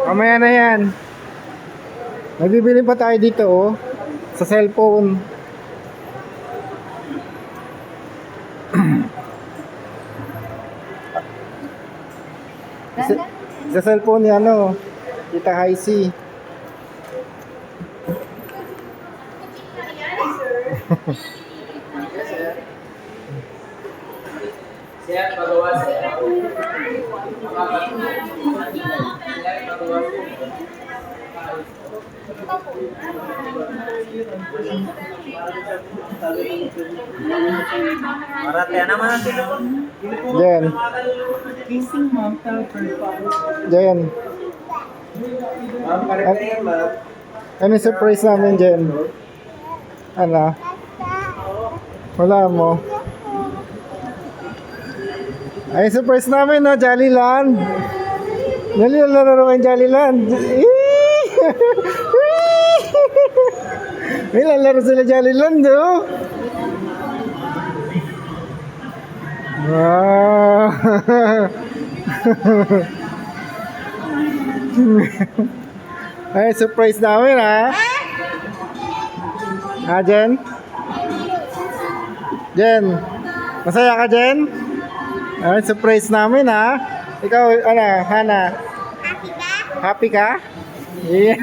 Mamaya na yan. Nagbibili pa tayo dito oh. Sa cellphone. Sa cellphone ni ano, Tita Heisey. Siya pagawas. Marate naman ang sila. Jen. Jen. Ano yung surprise namin, Jen? Ano? Wala mo. Ay, surprise namin, no? Jollyland. Dali na laro kayong Jollyland. May lalaro sila Jollyland, no? Wow. Ay, surprise namin, ha? Ha, Jen? Jen? Masaya ka, Jen? Ay, surprise namin, ha? Ikaw, ano, Hana? Happy ka? Happy ka? Yeah.